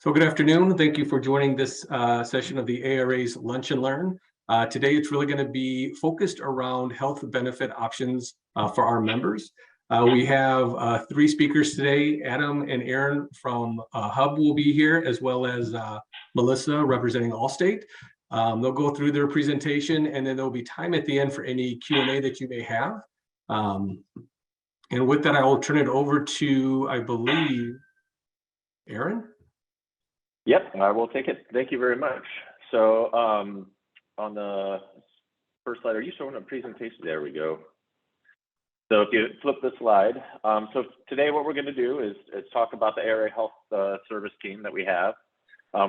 So good afternoon. Thank you for joining this session of the ARA's Lunch and Learn. Today, it's really going to be focused around health benefit options for our members. We have three speakers today. Adam and Aaron from Hub will be here, as well as Melissa representing Allstate. They'll go through their presentation, and then there'll be time at the end for any Q&A that you may have. And with that, I will turn it over to, I believe, Aaron. Yep, I will take it. Thank you very much. So on the first slide, are you showing a presentation? There we go. So if you flip the slide, so today what we're going to do is talk about the ARA Health Service team that we have,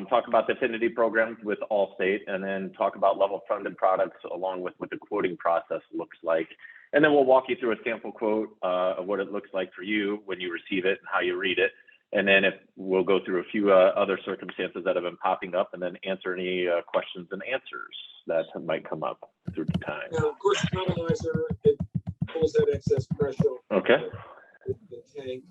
talk about the affinity programs with Allstate, and then talk about level funded products along with what the quoting process looks like. And then we'll walk you through a sample quote of what it looks like for you when you receive it and how you read it. And then we'll go through a few other circumstances that have been popping up and then answer any questions and answers that might come up through the time. Now, of course, the economizer, it pulls that excess pressure. Okay. The tank.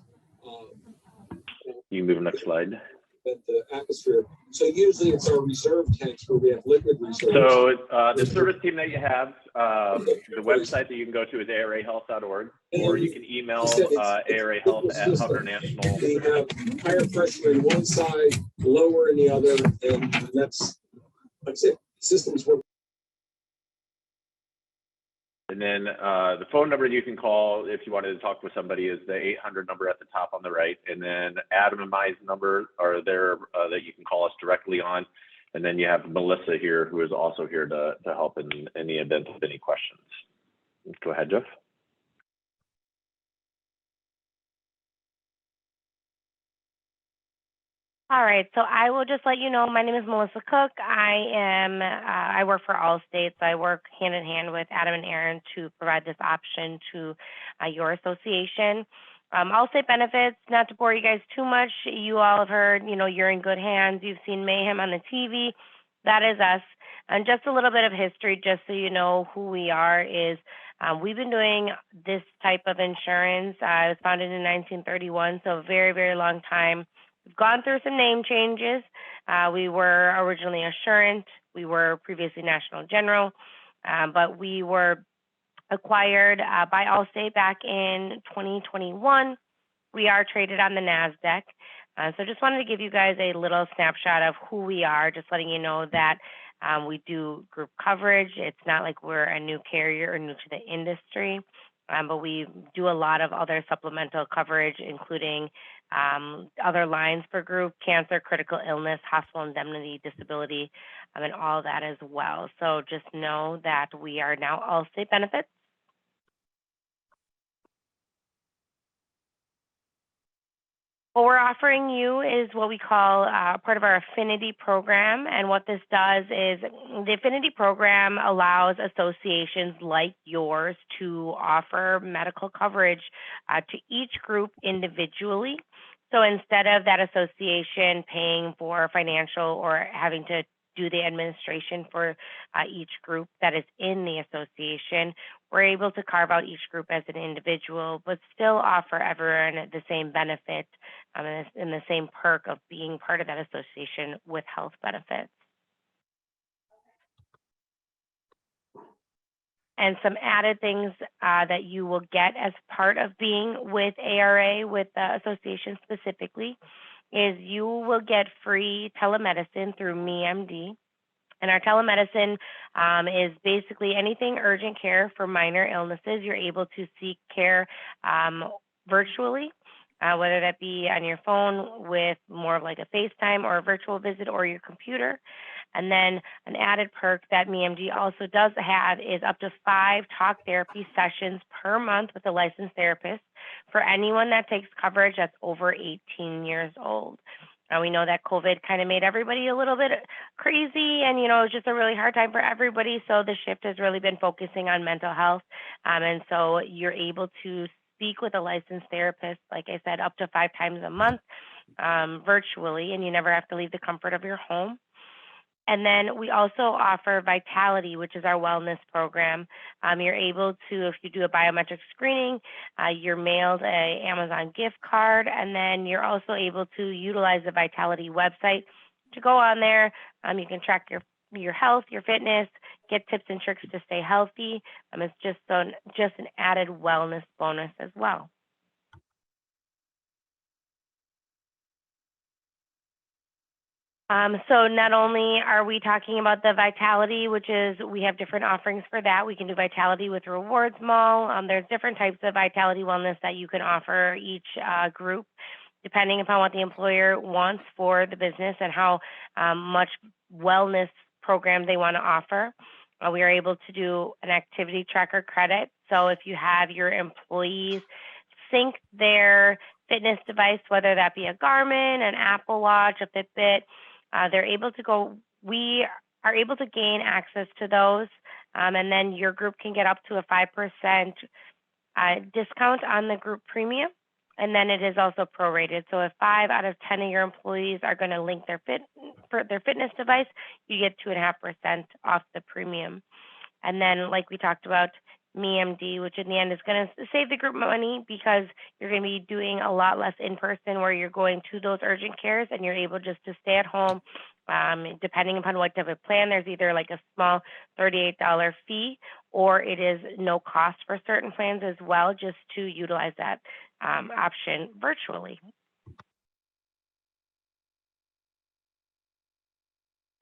You can move next slide. The atmosphere. So usually it's our reserve tanks where we have liquid reserves. So the service team that you have, the website that you can go to is arahealth.org, or you can email arahealth@HubInternational. We have higher pressure in one side, lower in the other, and that's it. Systems work. And then the phone number you can call if you wanted to talk with somebody is the 800 number at the top on the right. And then Adam and my number are there that you can call us directly on. And then you have Melissa here, who is also here to help in the event of any questions. Go ahead, Jeff. All right, so I will just let you know, my name is Melissa Cook. I work for Allstate, so I work hand in hand with Adam and Aaron to provide this option to your association. Allstate benefits, not to bore you guys too much, you all have heard, you're in good hands. You've seen Mayhem on the TV. That is us. And just a little bit of history, just so you know who we are, is we've been doing this type of insurance. It was founded in 1931, so a very, very long time. We've gone through some name changes. We were originally Assurant. We were previously National General, but we were acquired by Allstate back in 2021. We are traded on the NASDAQ. So just wanted to give you guys a little snapshot of who we are, just letting you know that we do group coverage. It's not like we're a new carrier or new to the industry, but we do a lot of other supplemental coverage, including other lines for group, cancer, critical illness, hospital indemnity, disability, and all that as well. So just know that we are now Allstate benefits. What we're offering you is what we call part of our affinity program. And what this does is the affinity program allows associations like yours to offer medical coverage to each group individually. So instead of that association paying for financial or having to do the administration for each group that is in the association, we're able to carve out each group as an individual, but still offer everyone the same benefit and the same perk of being part of that association with health benefits. And some added things that you will get as part of being with ARA, with the association specifically, is you will get free telemedicine through MeMD. And our telemedicine is basically anything urgent care for minor illnesses. You're able to seek care virtually, whether that be on your phone with more of like a FaceTime or a virtual visit or your computer. And then an added perk that MeMD also does have is up to 5 talk therapy sessions per month with a licensed therapist for anyone that takes coverage that's over 18 years old. Now, we know that COVID kind of made everybody a little bit crazy, and, it was just a really hard time for everybody. So the shift has really been focusing on mental health. And so you're able to speak with a licensed therapist, like I said, up to 5 times a month virtually, and you never have to leave the comfort of your home. And then we also offer Vitality, which is our wellness program. You're able to, if you do a biometric screening, you're mailed a Amazon gift card, and then you're also able to utilize the Vitality website to go on there. You can track your health, your fitness, get tips and tricks to stay healthy. It's just an added wellness bonus as well. So not only are we talking about the Vitality, which is we have different offerings for that. We can do Vitality with Rewards Mall. There's different types of Vitality wellness that you can offer each group, depending upon what the employer wants for the business and how much wellness program they want to offer. We are able to do an activity tracker credit. So if you have your employees sync their fitness device, whether that be a Garmin, an Apple Watch, a Fitbit, they're able to go, we are able to gain access to those, and then your group can get up to a 5% discount on the group premium, and then it is also prorated. So if 5 out of 10 of your employees are going to link their fitness device, you get 2.5% off the premium. And then, like we talked about, MeMD, which in the end is going to save the group money because you're going to be doing a lot less in person where you're going to those urgent cares and you're able just to stay at home. Depending upon what type of plan, there's either like a small $38 fee or it is no cost for certain plans as well, just to utilize that option virtually.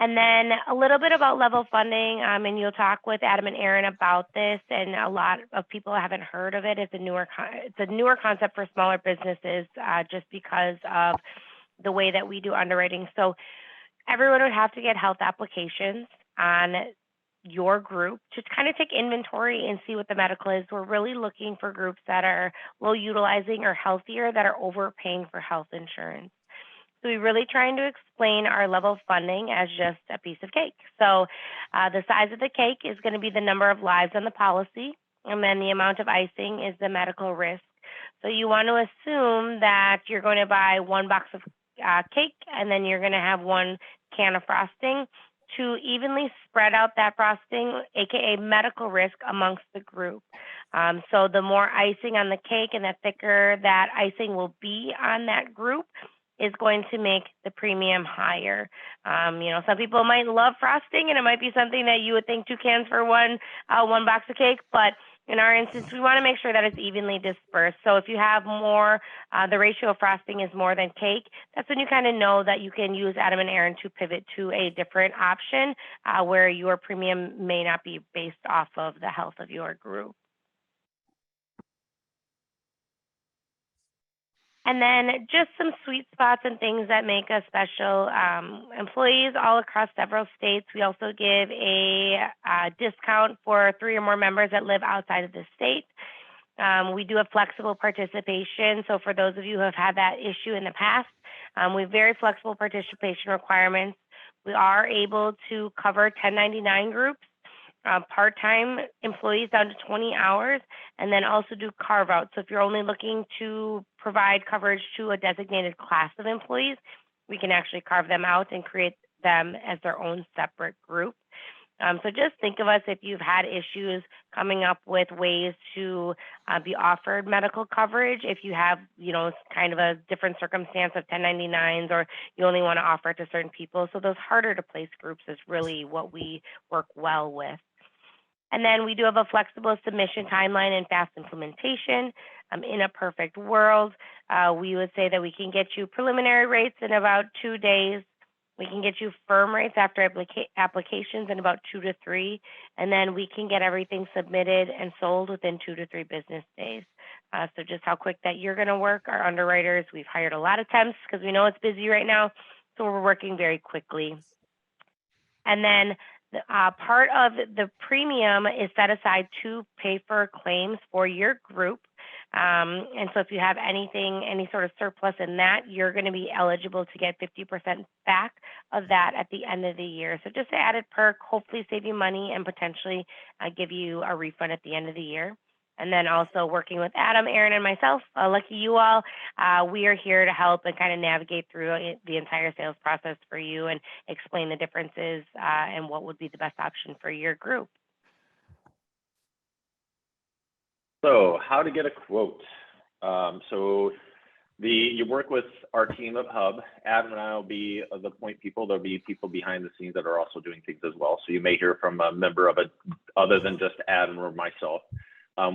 And then a little bit about level funding, and you'll talk with Adam and Aaron about this, and a lot of people haven't heard of it. It's a newer concept for smaller businesses just because of the way that we do underwriting. So everyone would have to get health applications on your group to kind of take inventory and see what the medical is. We're really looking for groups that are low utilizing or healthier that are overpaying for health insurance. So we're really trying to explain our level of funding as just a piece of cake. So the size of the cake is going to be the number of lives on the policy, and then the amount of icing is the medical risk. So you want to assume that you're going to buy 1 box of cake, and then you're going to have 1 can of frosting to evenly spread out that frosting, aka medical risk, amongst the group. So the more icing on the cake and the thicker that icing will be on that group is going to make the premium higher. Some people might love frosting, and it might be something that you would think 2 cans for one box of cake, but in our instance, we want to make sure that it's evenly dispersed. So if you have more, the ratio of frosting is more than cake, that's when you kind of know that you can use Adam and Aaron to pivot to a different option where your premium may not be based off of the health of your group. And then just some sweet spots and things that make us special. Employees all across several states. We also give a discount for 3 or more members that live outside of the state. We do have flexible participation. So for those of you who have had that issue in the past, we have very flexible participation requirements. We are able to cover 1099 groups, part-time employees down to 20 hours, and then also do carve-out. So if you're only looking to provide coverage to a designated class of employees, we can actually carve them out and create them as their own separate group. So just think of us if you've had issues coming up with ways to be offered medical coverage. If you have, kind of a different circumstance of 1099s, or you only want to offer it to certain people. So those harder to place groups is really what we work well with. And then we do have a flexible submission timeline and fast implementation. In a perfect world, we would say that we can get you preliminary rates in about 2 days. We can get you firm rates after applications in about 2 to 3, and then we can get everything submitted and sold within 2 to 3 business days. So just how quick that you're going to work. Our underwriters, we've hired a lot of temps because we know it's busy right now, so we're working very quickly. And then part of the premium is set aside to pay for claims for your group. And so if you have any sort of surplus in that, you're going to be eligible to get 50% back of that at the end of the year. So just an added perk, hopefully save you money and potentially give you a refund at the end of the year. And then also working with Adam, Aaron, and myself, lucky you all, we are here to help and kind of navigate through the entire sales process for you and explain the differences and what would be the best option for your group. So how to get a quote. You work with our team of Hub. Adam and I will be the point people. There'll be people behind the scenes that are also doing things as well. So you may hear from a member of it other than just Adam or myself.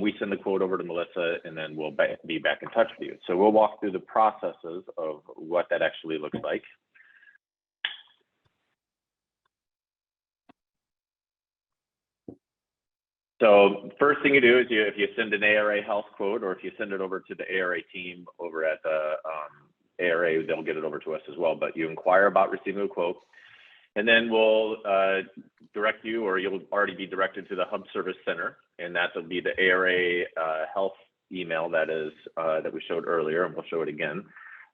We send the quote over to Melissa, and then we'll be back in touch with you. So we'll walk through the processes of what that actually looks like. So first thing you do is if you send an ARA health quote, or if you send it over to the ARA team over at the ARA, they'll get it over to us as well. But you inquire about receiving a quote, and then we'll direct you, or you'll already be directed to the Hub Service Center, and that will be the ARA health email that we showed earlier, and we'll show it again.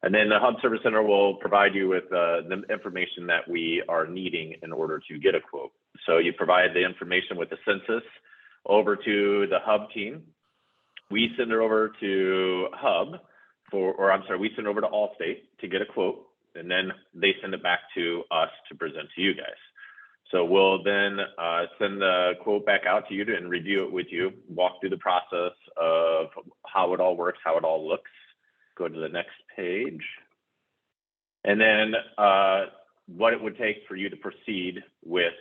And then the Hub Service Center will provide you with the information that we are needing in order to get a quote. So you provide the information with the census over to the Hub team. We send it over to Hub we send it over to Allstate to get a quote, and then they send it back to us to present to you guys. So we'll then send the quote back out to you and review it with you, walk through the process of how it all works, how it all looks. Go to the next page. And then what it would take for you to proceed with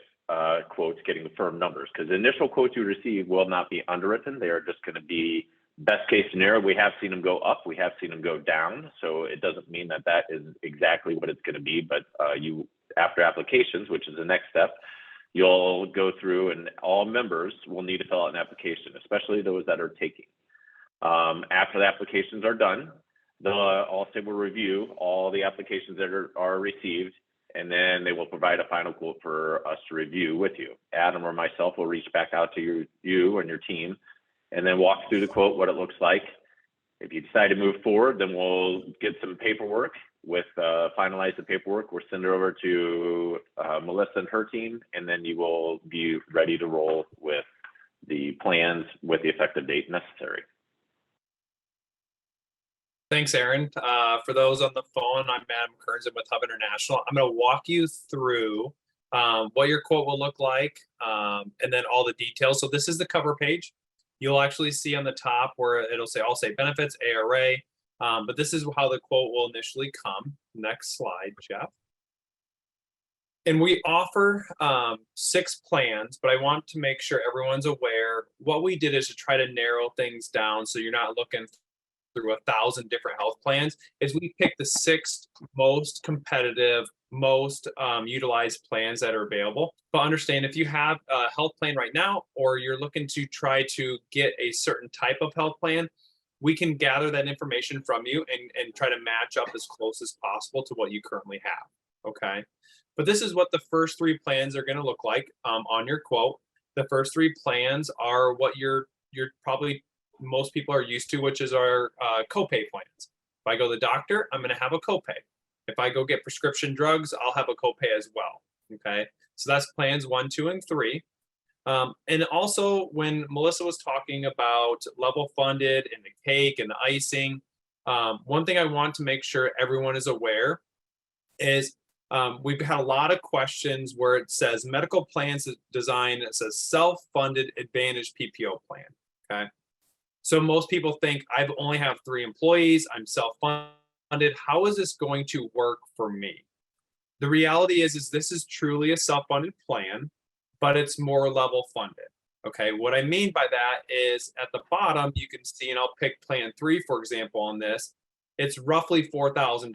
quotes, getting the firm numbers, because the initial quotes you receive will not be underwritten. They are just going to be best case scenario. We have seen them go up, we have seen them go down, so it doesn't mean that that is exactly what it's going to be. But you, after applications, which is the next step, you'll go through, and all members will need to fill out an application, especially those that are taking. After the applications are done, the Allstate will review all the applications that are received, and then they will provide a final quote for us to review with you. Adam or myself will reach back out to you and your team, and then walk through the quote, what it looks like. If you decide to move forward, then we'll get some paperwork finalize the paperwork. We'll send it over to Melissa and her team, and then you will be ready to roll with the plans with the effective date necessary. Thanks, Aaron. For those on the phone, I'm Adam Kearns. I'm with Hub International. I'm going to walk you through what your quote will look like, and then all the details. So this is the cover page. You'll actually see on the top where it'll say Allstate Benefits, ARA, but this is how the quote will initially come. Next slide, Jeff. And we offer 6 plans, but I want to make sure everyone's aware. What we did is to try to narrow things down so you're not looking through 1,000 different health plans, is we picked the 6 most competitive, most utilized plans that are available. But understand, if you have a health plan right now, or you're looking to try to get a certain type of health plan, we can gather that information from you and try to match up as close as possible to what you currently have, okay? But this is what the first 3 plans are gonna look like on your quote. The first 3 plans are what you're probably, most people are used to, which is our copay plans. If I go to the doctor, I'm going to have a copay. If I go get prescription drugs, I'll have a copay as well. Okay, so that's plans 1, 2, and 3. And also, when Melissa was talking about level funded and the cake and the icing, one thing I want to make sure everyone is aware is we've had a lot of questions where it says medical plans design, it says self-funded Advantage PPO plan. Okay. So most people think I only have 3 employees, I'm self-funded. How is this going to work for me? The reality is this is truly a self-funded plan, but it's more level funded. Okay, what I mean by that is at the bottom, you can see, and I'll pick plan 3, for example, on this, it's roughly $4,000.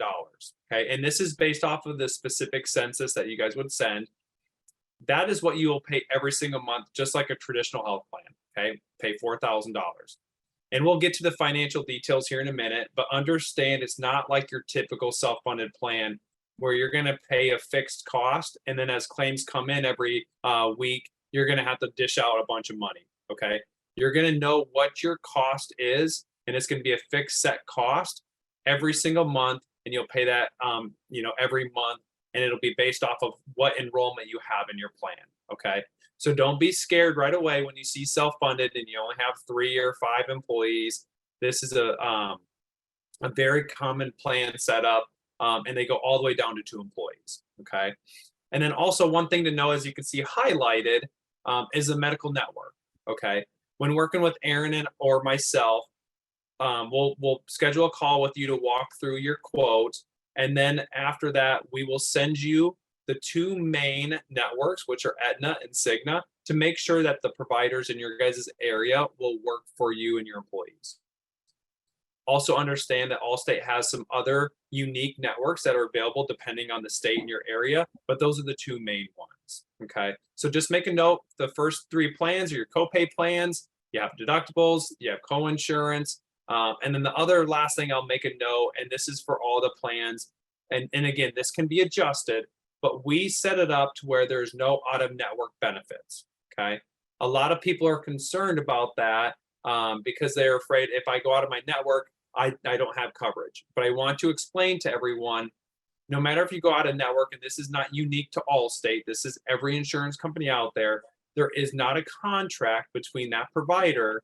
Okay, and this is based off of the specific census that you guys would send. That is what you will pay every single month, just like a traditional health plan. Okay, pay $4,000. And we'll get to the financial details here in a minute, but understand it's not like your typical self-funded plan where you're going to pay a fixed cost, and then as claims come in every week, you're going to have to dish out a bunch of money, okay? You're going to know what your cost is, and it's going to be a fixed set cost every single month, and you'll pay that every month, and it'll be based off of what enrollment you have in your plan, okay? So don't be scared right away when you see self-funded and you only have 3 or 5 employees. This is a very common plan setup, and they go all the way down to 2 employees. Okay. And then also one thing to know, as you can see highlighted, is the medical network. Okay. When working with Aaron or myself, we'll schedule a call with you to walk through your quote. And then after that, we will send you the 2 main networks, which are Aetna and Cigna, to make sure that the providers in your guys' area will work for you and your employees. Also understand that Allstate has some other unique networks that are available depending on the state in your area, but those are the 2 main ones. Okay, so just make a note, the first 3 plans are your copay plans, you have deductibles, you have co-insurance, and then the other last thing I'll make a note, and this is for all the plans, and again, this can be adjusted, but we set it up to where there's no out-of-network benefits. Okay, a lot of people are concerned about that because they're afraid if I go out of my network, I don't have coverage. But I want to explain to everyone, no matter if you go out of network, and this is not unique to Allstate, this is every insurance company out there, there is not a contract between that provider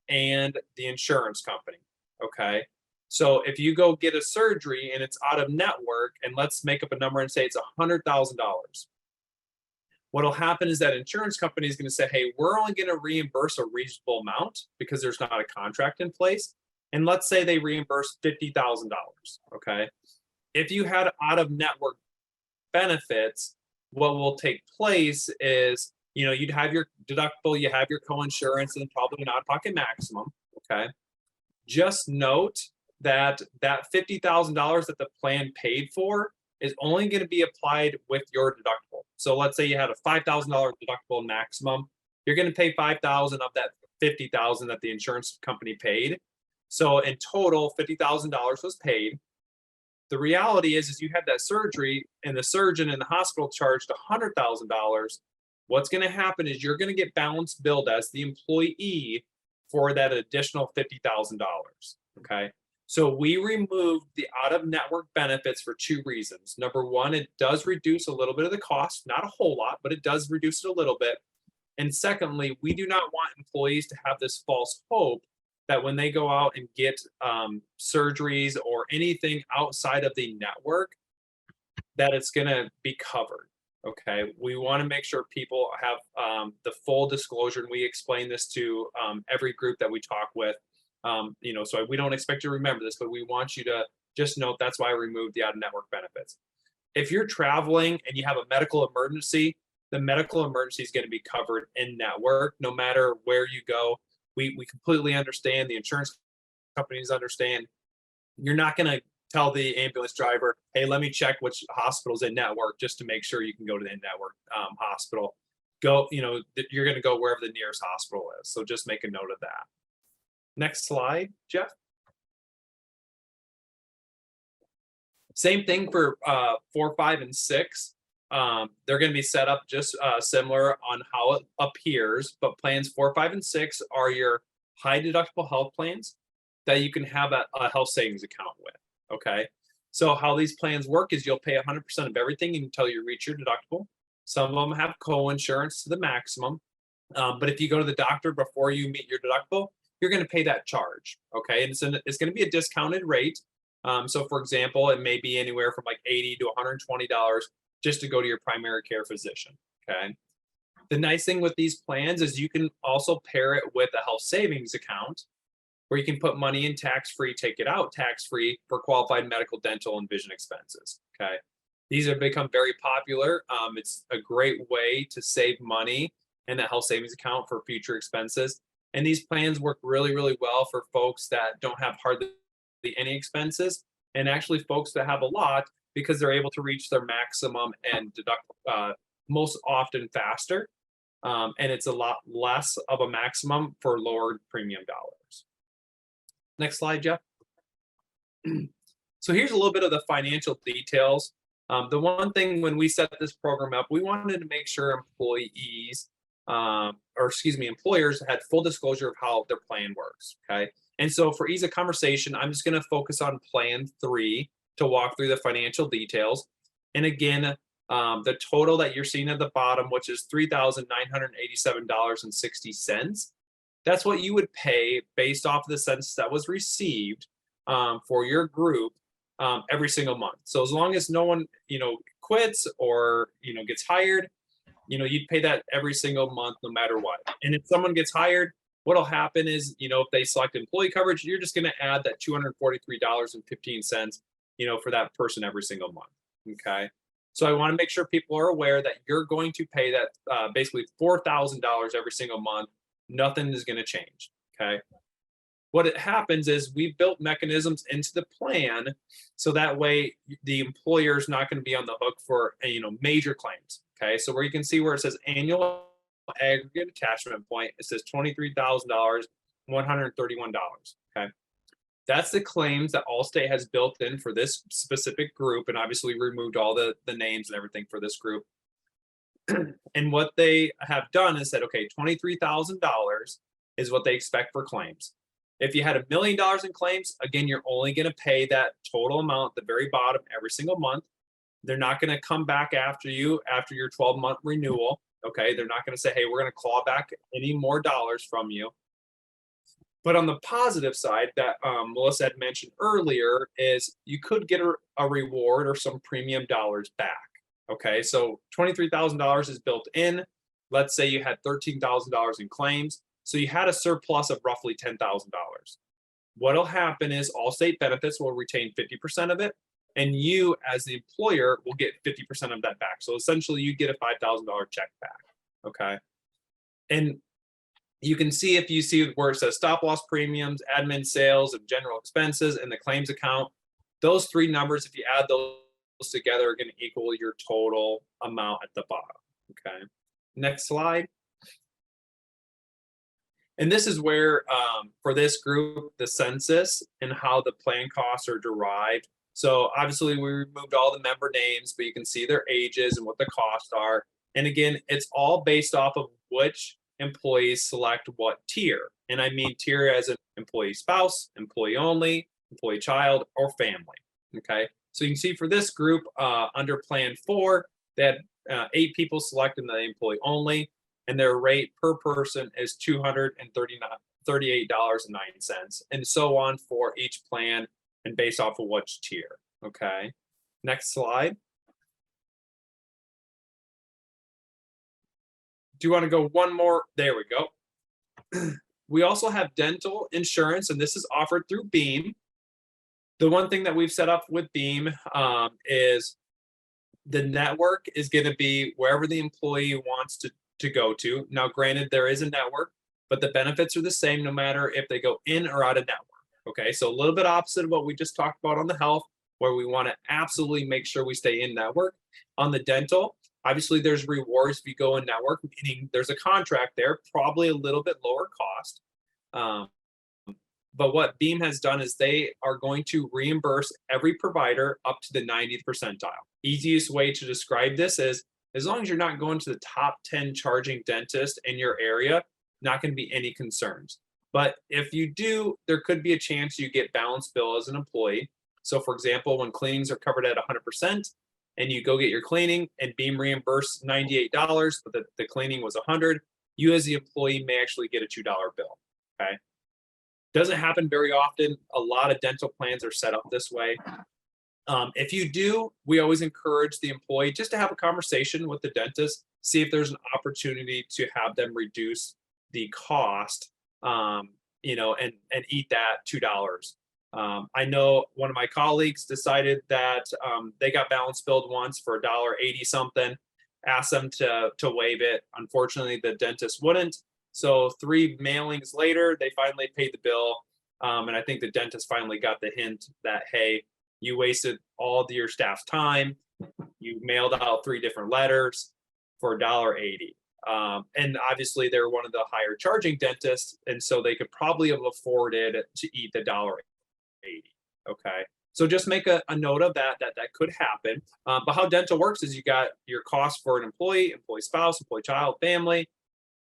and the insurance company. Okay. So if you go get a surgery and it's out of network, and let's make up a number and say it's $100,000. What'll happen is that insurance company is going to say, hey, we're only going to reimburse a reasonable amount because there's not a contract in place. And let's say they reimburse $50,000. Okay. If you had out of network benefits, what will take place is, you'd have your deductible, you have your co-insurance, and probably an out-of-pocket maximum. Okay. Just note that $50,000 that the plan paid for is only going to be applied with your deductible. So let's say you had a $5,000 deductible maximum. You're going to pay $5,000 of that $50,000 that the insurance company paid. So in total, $50,000 was paid. The reality is you had that surgery and the surgeon in the hospital charged $100,000. What's going to happen is you're going to get balance billed as the employee for that additional $50,000. Okay. So we removed the out-of-network benefits for 2 reasons. Number one, it does reduce a little bit of the cost, not a whole lot, but it does reduce it a little bit. And secondly, we do not want employees to have this false hope that when they go out and get surgeries or anything outside of the network, that it's going to be covered. Okay, we want to make sure people have the full disclosure, and we explain this to every group that we talk with. So we don't expect you to remember this, but we want you to just note that's why I removed the out-of-network benefits. If you're traveling and you have a medical emergency, the medical emergency is going to be covered in network, no matter where you go. We completely understand. The insurance companies understand. You're not going to tell the ambulance driver, hey, let me check which hospital's in network just to make sure you can go to the in-network hospital. You're going to go wherever the nearest hospital is. So just make a note of that. Next slide, Jeff. Same thing for 4, 5, and 6. They're going to be set up just similar on how it appears, but plans 4, 5, and 6 are your high deductible health plans that you can have a health savings account with. Okay. So how these plans work is you'll pay 100% of everything until you reach your deductible. Some of them have co-insurance to the maximum. But if you go to the doctor before you meet your deductible, you're going to pay that charge. Okay. And it's going to be a discounted rate. So for example, it may be anywhere from like $80 to $120 just to go to your primary care physician. Okay. The nice thing with these plans is you can also pair it with a health savings account where you can put money in tax-free, take it out tax-free for qualified medical, dental, and vision expenses. Okay. These have become very popular. It's a great way to save money in that health savings account for future expenses. And these plans work really, really well for folks that don't have hardly any expenses, and actually folks that have a lot because they're able to reach their maximum and deduct most often faster. And it's a lot less of a maximum for lower premium dollars. Next slide, Jeff. So here's a little bit of the financial details. The one thing when we set this program up, we wanted to make sure employers had full disclosure of how their plan works. Okay. And so for ease of conversation, I'm just going to focus on plan 3 to walk through the financial details. And again, The total that you're seeing at the bottom, which is $3,987.60, that's what you would pay based off of the census that was received for your group every single month. So as long as no one, quits or, gets hired, you'd pay that every single month, no matter what. And if someone gets hired, what'll happen is, if they select employee coverage, you're just going to add that $243.15, for that person every single month. Okay. So I want to make sure people are aware that you're going to pay that basically $4,000 every single month. Nothing is going to change. Okay. What it happens is we built mechanisms into the plan so that way the employer is not going to be on the hook for major claims. Okay, so where you can see where it says annual aggregate attachment point, it says $23,131. Okay, that's the claims that Allstate has built in for this specific group, and obviously removed all the names and everything for this group. And what they have done is said, okay, $23,000 is what they expect for claims. If you had $1 million in claims, again, you're only going to pay that total amount at the very bottom every single month. They're not going to come back after you after your 12-month renewal. Okay, they're not going to say, hey, we're going to claw back any more dollars from you. But on the positive side that Melissa had mentioned earlier is you could get a reward or some premium dollars back. Okay, so $23,000 is built in. Let's say you had $13,000 in claims. So you had a surplus of roughly $10,000. What'll happen is Allstate Benefits will retain 50% of it, and you as the employer will get 50% of that back. So essentially you get a $5,000 check back. Okay. And you can see, if you see where it says stop loss premiums, admin, sales, and general expenses, and the claims account, those three numbers, if you add those together, are going to equal your total amount at the bottom. Okay. Next slide. And this is where, for this group, the census and how the plan costs are derived. So obviously we removed all the member names, but you can see their ages and what the costs are. And again, it's all based off of which employees select what tier. And I mean tier as an employee spouse, employee only, employee child, or family. Okay. So you can see for this group, under Plan 4, they had 8 people selecting the employee only, and their rate per person is $238.09, and so on for each plan and based off of which tier. Okay. Next slide. Do you want to go one more? There we go. We also have dental insurance, and this is offered through Beam. The one thing that we've set up with Beam is the network is going to be wherever the employee wants to go to. Now, granted, there is a network, but the benefits are the same no matter if they go in or out of network. Okay, so a little bit opposite of what we just talked about on the health, where we want to absolutely make sure we stay in network. On the dental, obviously there's rewards if you go in network, meaning there's a contract there, probably a little bit lower cost. But what Beam has done is they are going to reimburse every provider up to the 90th percentile. Easiest way to describe this is, as long as you're not going to the top 10 charging dentist in your area, not going to be any concerns. But if you do, there could be a chance you get balance bill as an employee. So for example, when cleanings are covered at 100% and you go get your cleaning and Beam reimbursed $98, but the cleaning was $100, you as the employee may actually get a $2 bill. Okay. Doesn't happen very often. A lot of dental plans are set up this way. If you do, we always encourage the employee just to have a conversation with the dentist, see if there's an opportunity to have them reduce the cost, and eat that $2. I know one of my colleagues decided that they got balance billed once for $1.80 something, asked them to waive it. Unfortunately, the dentist wouldn't. So 3 mailings later, they finally paid the bill. And I think the dentist finally got the hint that, hey, you wasted all of your staff's time. You mailed out 3 different letters for $1.80. And obviously they're one of the higher charging dentists, and so they could probably have afforded to eat the $1.80. Okay, so just make a note of that could happen. But how dental works is you got your cost for an employee spouse, employee child, family,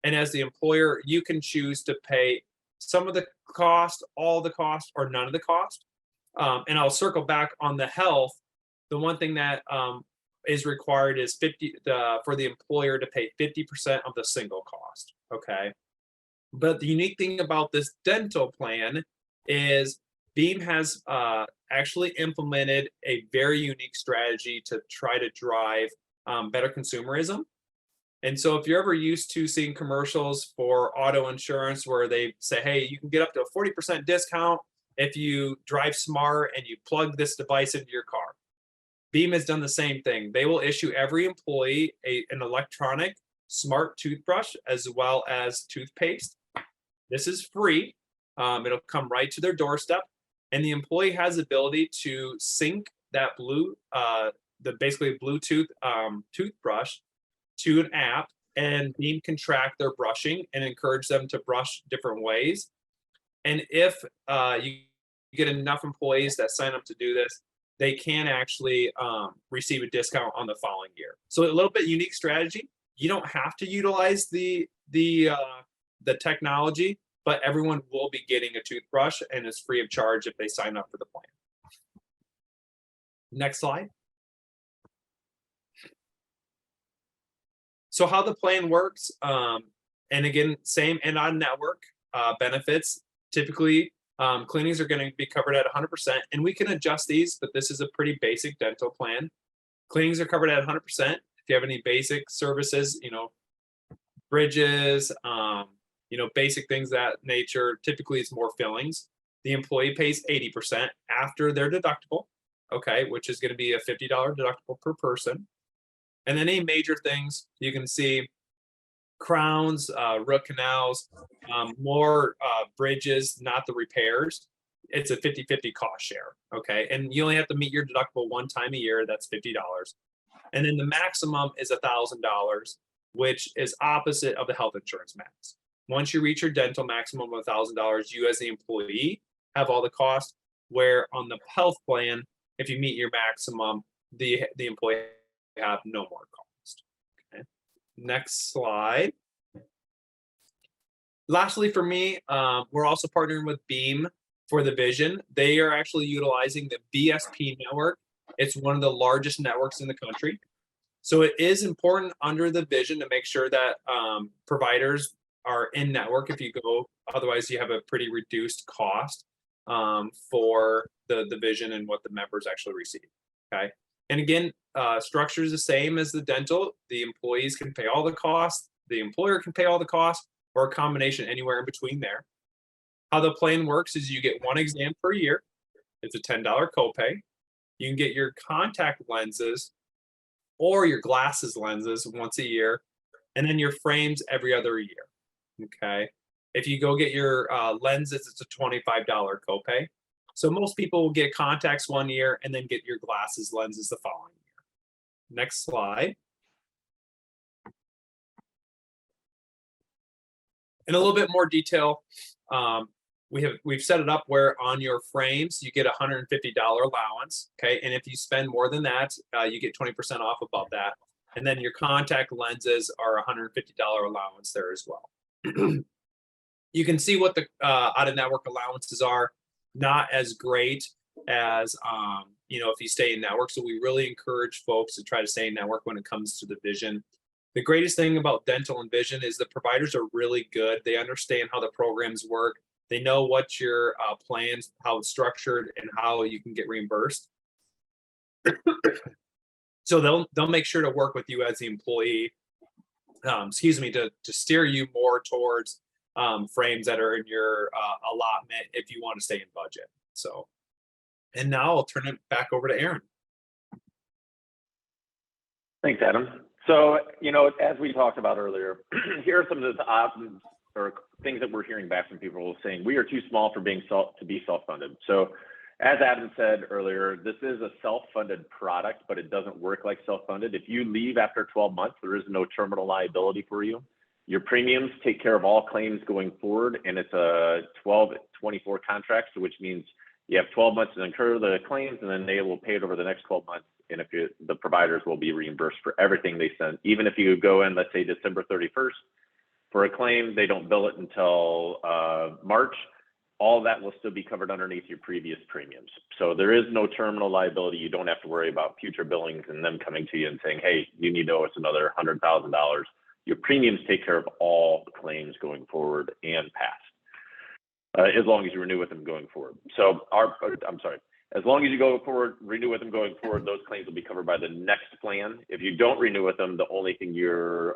and as the employer, you can choose to pay some of the cost, all the cost, or none of the cost. And I'll circle back on the health. The one thing that is required is for the employer to pay 50% of the single cost. Okay. But the unique thing about this dental plan is Beam has actually implemented a very unique strategy to try to drive better consumerism. And so if you're ever used to seeing commercials for auto insurance where they say, hey, you can get up to a 40% discount if you drive smart and you plug this device into your car. Beam has done the same thing. They will issue every employee an electronic smart toothbrush as well as toothpaste. This is free. It'll come right to their doorstep, and the employee has the ability to sync that basically Bluetooth toothbrush to an app, and Beam can track their brushing and encourage them to brush different ways. And if you get enough employees that sign up to do this, they can actually receive a discount on the following year. So a little bit unique strategy. You don't have to utilize the technology, but everyone will be getting a toothbrush, and it's free of charge if they sign up for the plan. Next slide. So how the plan works, and again, same and on network benefits. Typically, cleanings are going to be covered at 100%, and we can adjust these, but this is a pretty basic dental plan. Cleanings are covered at 100%. If you have any basic services, bridges, basic things of that nature, typically it's more fillings. The employee pays 80% after their deductible, okay, which is going to be a $50 deductible per person. And then any major things, you can see crowns, root canals, more bridges, not the repairs. It's a 50-50 cost share, okay? And you only have to meet your deductible one time a year, that's $50. And then the maximum is $1,000, which is opposite of the health insurance max. Once you reach your dental maximum of $1,000, you as the employee have all the costs, where on the health plan, if you meet your maximum, the employee have no more cost. Okay. Next slide. Lastly, for me, we're also partnering with Beam for the vision. They are actually utilizing the BSP network. It's one of the largest networks in the country. So it is important under the vision to make sure that providers are in network if you go, otherwise you have a pretty reduced cost for the vision and what the members actually receive, okay? And again, structure is the same as the dental. The employees can pay all the costs, the employer can pay all the costs, or a combination anywhere in between there. How the plan works is you get one exam per year. It's a $10 copay. You can get your contact lenses or your glasses lenses once a year, and then your frames every other year, okay? If you go get your lenses, it's a $25 copay. So most people will get contacts one year and then get your glasses lenses the following year. Next slide. In a little bit more detail, we've set it up where on your frames you get a $150 allowance, okay? And if you spend more than that, you get 20% off above that. And then your contact lenses are a $150 allowance there as well. You can see what the out-of-network allowances are. Not as great as if you stay in network. So we really encourage folks to try to stay in network when it comes to the vision. The greatest thing about dental and vision is the providers are really good. They understand how the programs work. They know what your plans, how it's structured, and how you can get reimbursed. So they'll make sure to work with you as the employee, to steer you more towards frames that are in your allotment if you want to stay in budget. So, and now I'll turn it back over to Aaron. Thanks, Adam. So, as we talked about earlier, here are some of the options or things that we're hearing back from people saying we are too small for to be self-funded. So, as Adam said earlier, this is a self-funded product, but it doesn't work like self-funded. If you leave after 12 months, there is no terminal liability for you. Your premiums take care of all claims going forward, and it's a 12-24 contract, so which means you have 12 months to incur the claims, and then they will pay it over the next 12 months. And if the providers will be reimbursed for everything they send. Even if you go in, let's say December 31st for a claim, they don't bill it until March. all that will still be covered underneath your previous premiums. So there is no terminal liability. You don't have to worry about future billings and them coming to you and saying, hey, you need to owe us another $100,000. Your premiums take care of all claims going forward and past, as long as you renew with them going forward. So as long as you go forward, renew with them going forward, those claims will be covered by the next plan. If you don't renew with them, the only thing you're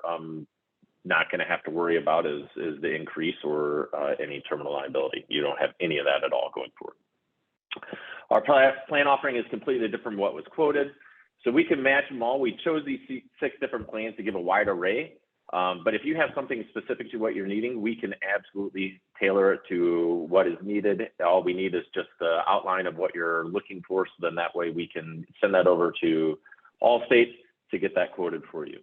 not going to have to worry about is the increase or any terminal liability. You don't have any of that at all going forward. Our plan offering is completely different from what was quoted. So we can match them all. We chose these 6 different plans to give a wide array. But if you have something specific to what you're needing, we can absolutely tailor it to what is needed. All we need is just the outline of what you're looking for. So then that way we can send that over to Allstate to get that quoted for you.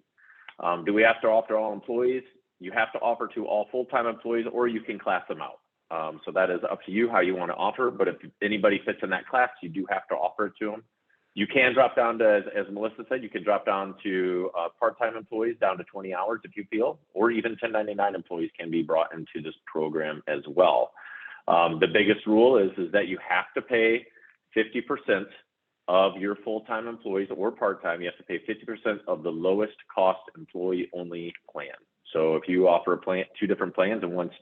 Do we have to offer all employees? You have to offer to all full-time employees, or you can class them out. So that is up to you how you want to offer. But if anybody fits in that class, you do have to offer it to them. You can drop down to, as Melissa said, you can drop down to part-time employees down to 20 hours if you feel, or even 1099 employees can be brought into this program as well. The biggest rule is that you have to pay 50% of your full-time employees or part-time. You have to pay 50% of the lowest cost employee-only plan. So if you offer a plan, 2 different plans, and one's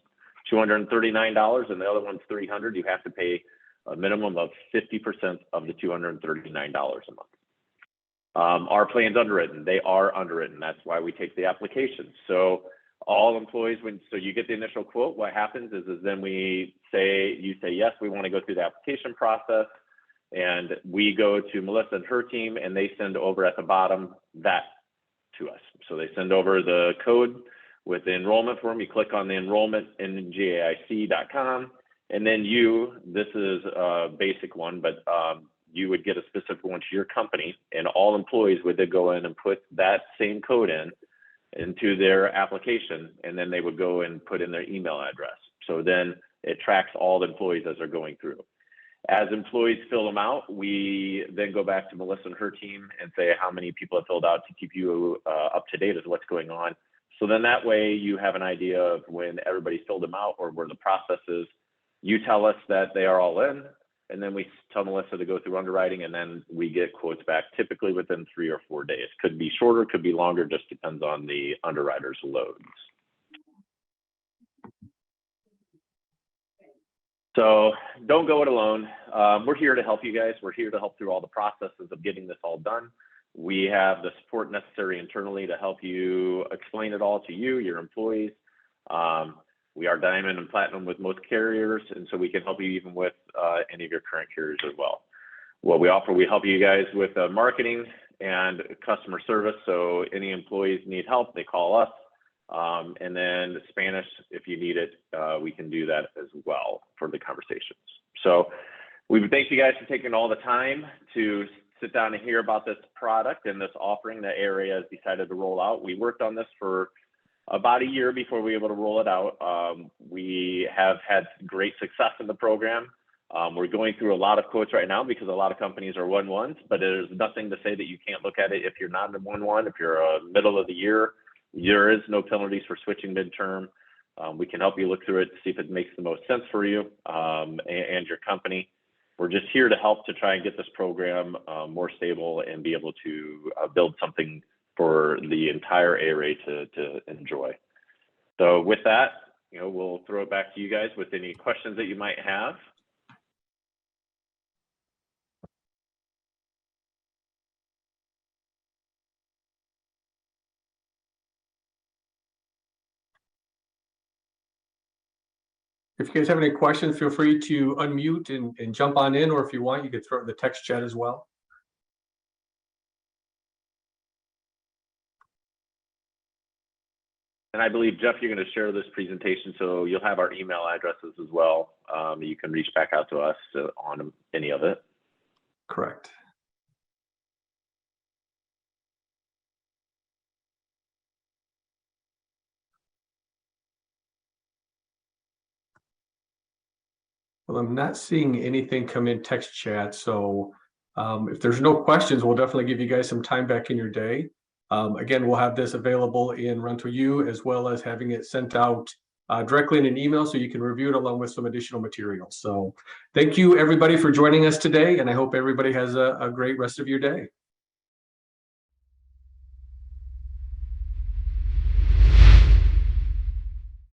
$239 and the other one's $300, you have to pay a minimum of 50% of the $239 a month. Our plan's underwritten. They are underwritten. That's why we take the application. So all employees, so you get the initial quote, what happens is then you say, yes, we want to go through the application process. And we go to Melissa and her team, and they send over at the bottom that to us. So they send over the code with the enrollment form. You click on the enrollment in GAIC.com. And then this is a basic one, but you would get a specific one to your company, and all employees would then go in and put that same code into their application, and then they would go and put in their email address. So then it tracks all the employees as they're going through. As employees fill them out, we then go back to Melissa and her team and say how many people have filled out to keep you up to date as what's going on. So then that way you have an idea of when everybody's filled them out or where the process is. You tell us that they are all in, and then we tell Melissa to go through underwriting, and then we get quotes back typically within 3 or 4 days. Could be shorter, could be longer, just depends on the underwriter's loads. So don't go it alone. We're here to help you guys. We're here to help through all the processes of getting this all done. We have the support necessary internally to help you explain it all to you, your employees. We are diamond and platinum with most carriers, and so we can help you even with any of your current carriers as well. What we offer, we help you guys with marketing and customer service. So any employees need help, they call us. And then Spanish, if you need it, we can do that as well for the conversations. So we thank you guys for taking all the time to sit down and hear about this product and this offering that ARA has decided to roll out. We worked on this for about a year before we were able to roll it out. We have had great success in the program. We're going through a lot of quotes right now because a lot of companies are 1-1s, but there's nothing to say that you can't look at it if you're not in 1-1, if you're middle of the year. There is no penalties for switching midterm. We can help you look through it to see if it makes the most sense for you and your company. We're just here to help to try and get this program more stable and be able to build something for the entire ARA to enjoy. So with that, we'll throw it back to you guys with any questions that you might have. If you guys have any questions, feel free to unmute and jump on in, or if you want, you could throw it in the text chat as well. And I believe, Jeff, you're going to share this presentation, so you'll have our email addresses as well. You can reach back out to us on any of it. Correct. Well, I'm not seeing anything come in text chat, so if there's no questions, we'll definitely give you guys some time back in your day. Again, we'll have this available in Run2You, as well as having it sent out directly in an email so you can review it along with some additional materials. So thank you everybody for joining us today, and I hope everybody has a great rest of your day.